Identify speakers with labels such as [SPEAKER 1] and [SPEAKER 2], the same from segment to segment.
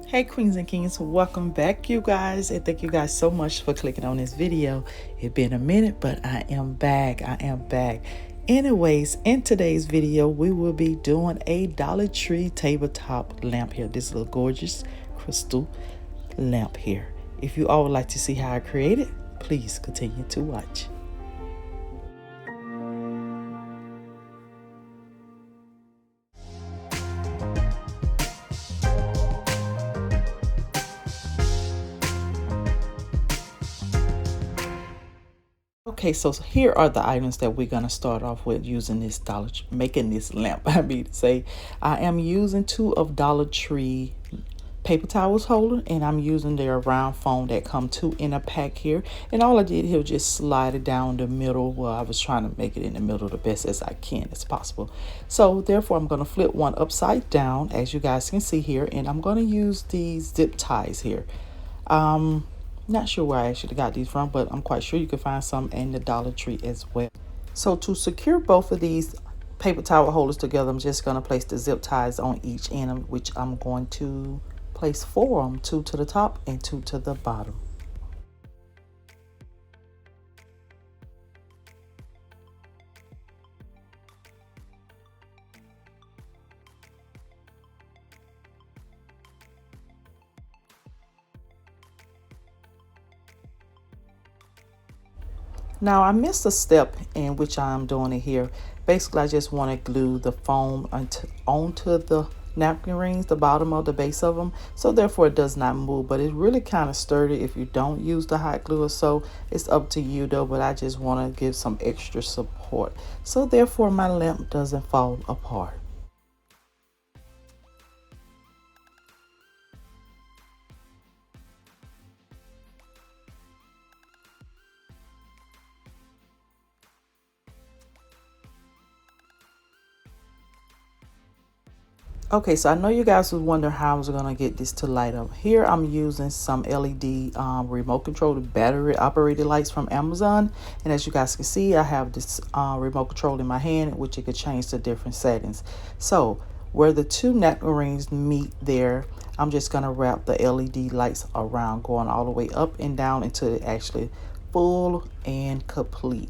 [SPEAKER 1] Hey queens and kings, welcome back you guys, and thank you guys so much for clicking on this video. It's been a minute, but I am back. Anyways, in today's video we will be doing a Dollar Tree tabletop lamp here. This little gorgeous crystal lamp here. If you all would like to see how I create it, please continue to watch. Okay, so here are the items that we're gonna start off with using this making this lamp. I mean to say, I am using two of Dollar Tree paper towels holder, and I'm using their round foam that come two in a pack here. And all I did here was just slide it down the middle. Well, I was trying to make it in the middle the best as I can as possible. So therefore, I'm gonna flip one upside down, as you guys can see here, and I'm gonna use these zip ties here. Not sure where I actually got these from, but I'm quite sure you can find some in the Dollar Tree as well. So to secure both of these paper towel holders together, I'm just going to place the zip ties on each end, which I'm going to place 4 of them, 2 to the top and 2 to the bottom. Now I missed a step in which I'm doing it here. Basically, I just want to glue the foam onto the napkin rings, the bottom of the base of them, so therefore it does not move. But it's really kind of sturdy if you don't use the hot glue or so. It's up to you though, but I just want to give some extra support, so therefore my lamp doesn't fall apart. Okay, so I know you guys was wondering how I was going to get this to light up. Here I'm using some LED remote controlled battery operated lights from Amazon. And as you guys can see, I have this remote control in my hand, which you could change to different settings. So where the two napkin rings meet there, I'm just going to wrap the LED lights around, going all the way up and down until it actually full and complete.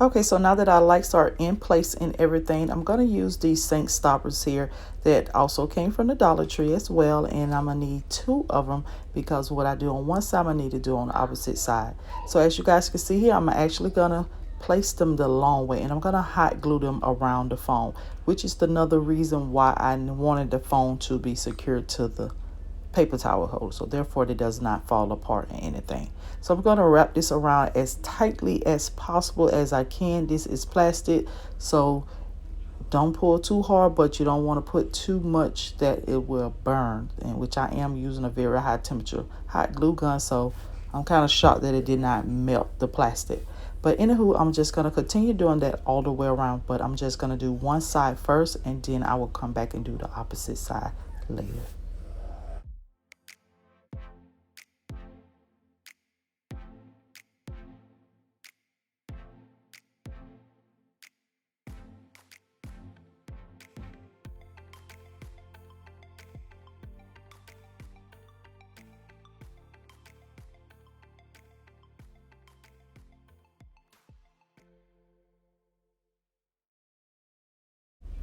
[SPEAKER 1] Okay, so now that our lights are in place and everything, I'm going to use these sink stoppers here that also came from the Dollar Tree as well. And I'm going to need 2 of them because what I do on one side, I need to do on the opposite side. So as you guys can see here, I'm actually going to place them the long way, and I'm going to hot glue them around the foam, which is another reason why I wanted the foam to be secured to the paper towel holder, so therefore it does not fall apart or anything. So I'm going to wrap this around as tightly as possible as I can. This is plastic, so don't pull too hard, but you don't want to put too much that it will burn, and which I am using a very high temperature hot glue gun, so I'm kind of shocked that it did not melt the plastic. But anywho, I'm just going to continue doing that all the way around, but I'm just going to do one side first, and then I will come back and do the opposite side later.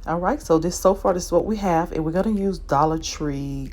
[SPEAKER 1] All right, so so far this is what we have, and we're going to use Dollar Tree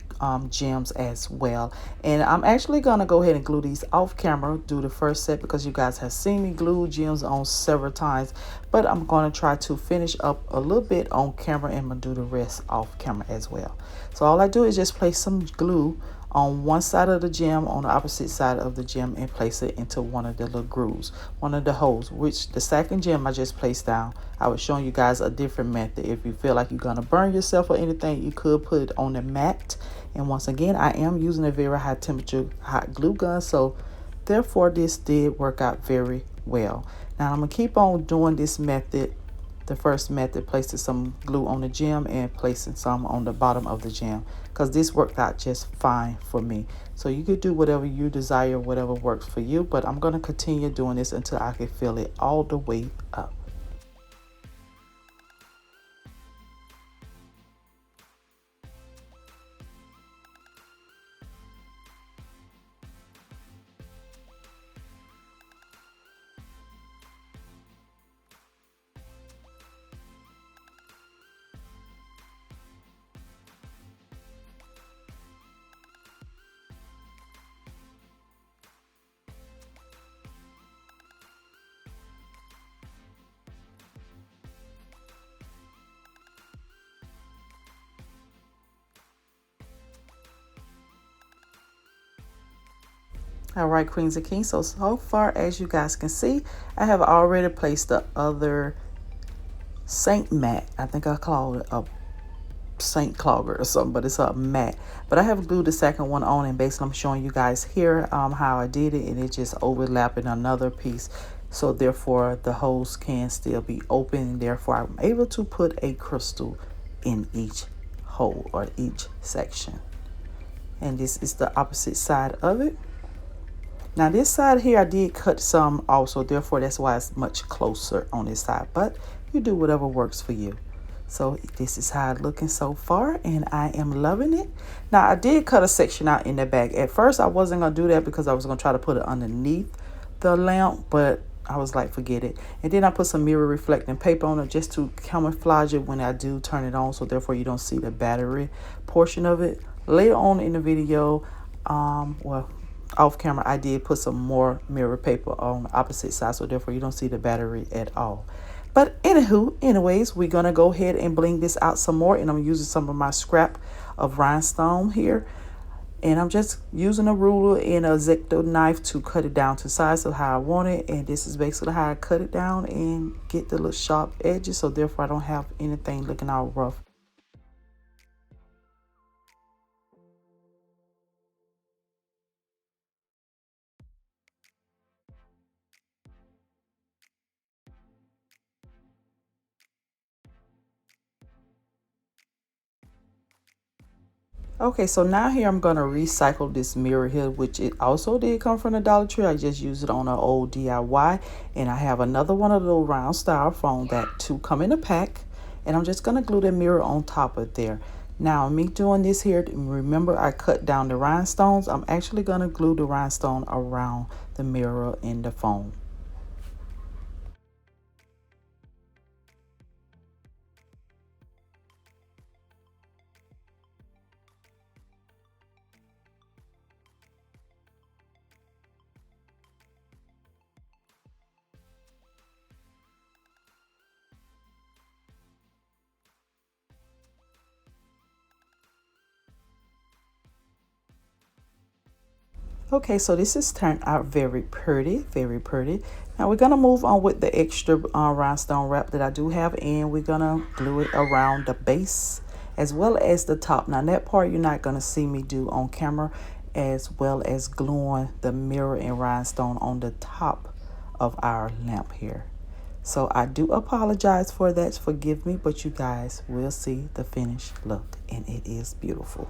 [SPEAKER 1] gems as well. And I'm actually going to go ahead and glue these off camera, do the first set, because you guys have seen me glue gems on several times, but I'm going to try to finish up a little bit on camera, and I'm going to do the rest off camera as well. So all I do is just place some glue on one side of the gem, on the opposite side of the gem, and place it into one of the little grooves, one of the holes, which the second gem I just placed down. I was showing you guys a different method. If you feel like you're going to burn yourself or anything, you could put it on the mat. And once again, I am using a very high temperature hot glue gun, so therefore this did work out very well. Now I'm gonna keep on doing this method. The first method, placing some glue on the gem and placing some on the bottom of the gem, because this worked out just fine for me. So you could do whatever you desire, whatever works for you, but I'm going to continue doing this until I can fill it all the way up. All right, queens and kings, so far as you guys can see, I have already placed the other Saint mat. I think I called it a Saint Clogger or something, but it's a mat. But I have glued the second one on, and basically I'm showing you guys here how I did it, and it just overlapping another piece. So therefore the holes can still be open, and therefore I'm able to put a crystal in each hole or each section. And this is the opposite side of it. Now this side here I did cut some also, therefore that's why it's much closer on this side, but you do whatever works for you. So this is how it's looking so far, and I am loving it. Now I did cut a section out in the back. At first I wasn't gonna do that because I was gonna try to put it underneath the lamp, but I was like, forget it. And then I put some mirror reflecting paper on it just to camouflage it when I do turn it on, so therefore you don't see the battery portion of it. Later on in the video, well, off camera, I did put some more mirror paper on the opposite side, so therefore you don't see the battery at all. But anyways, we're gonna go ahead and bling this out some more, and I'm using some of my scrap of rhinestone here, and I'm just using a ruler and a X-Acto knife to cut it down to size of how I want it. And this is basically how I cut it down and get the little sharp edges, so therefore I don't have anything looking all rough. Okay, so now here I'm going to recycle this mirror here, which it also did come from the Dollar Tree. I just used it on an old DIY, and I have another one of the little round styrofoam that to come in a pack, and I'm just going to glue the mirror on top of there. Now me doing this here, remember I cut down the rhinestones. I'm actually going to glue the rhinestone around the mirror in the foam. Okay, so this has turned out very pretty, very pretty. Now we're gonna move on with the extra rhinestone wrap that I do have, and we're gonna glue it around the base as well as the top. Now that part you're not gonna see me do on camera, as well as gluing the mirror and rhinestone on the top of our lamp here. So I do apologize for that, forgive me, but you guys will see the finished look, and it is beautiful.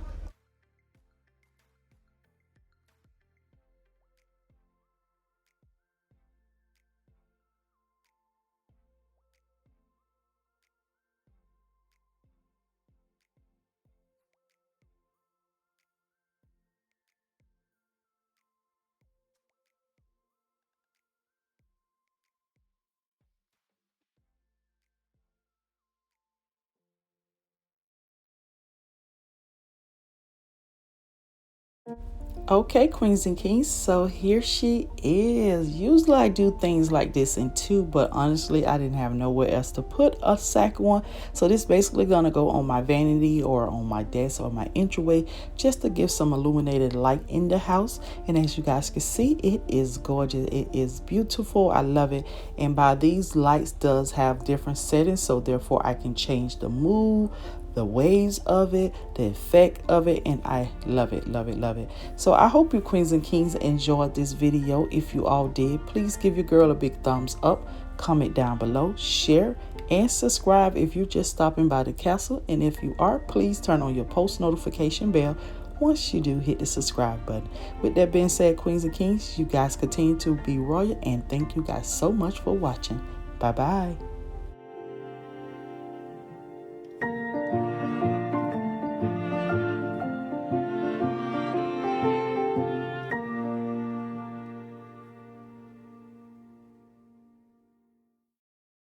[SPEAKER 1] Okay, queens and kings, so here she is. Usually I do things like this in two, but honestly I didn't have nowhere else to put a second one, so this basically gonna go on my vanity or on my desk or my entryway, just to give some illuminated light in the house. And as you guys can see, it is gorgeous, it is beautiful, I love it. And by these lights does have different settings, so therefore I can change the mood, the waves of it, the effect of it, and I love it, love it, love it. So I hope you queens and kings enjoyed this video. If you all did, please give your girl a big thumbs up, comment down below, share, and subscribe if you're just stopping by the castle. And if you are, please turn on your post notification bell. Once you do, hit the subscribe button. With that being said, queens and kings, you guys continue to be royal, and thank you guys so much for watching. Bye bye.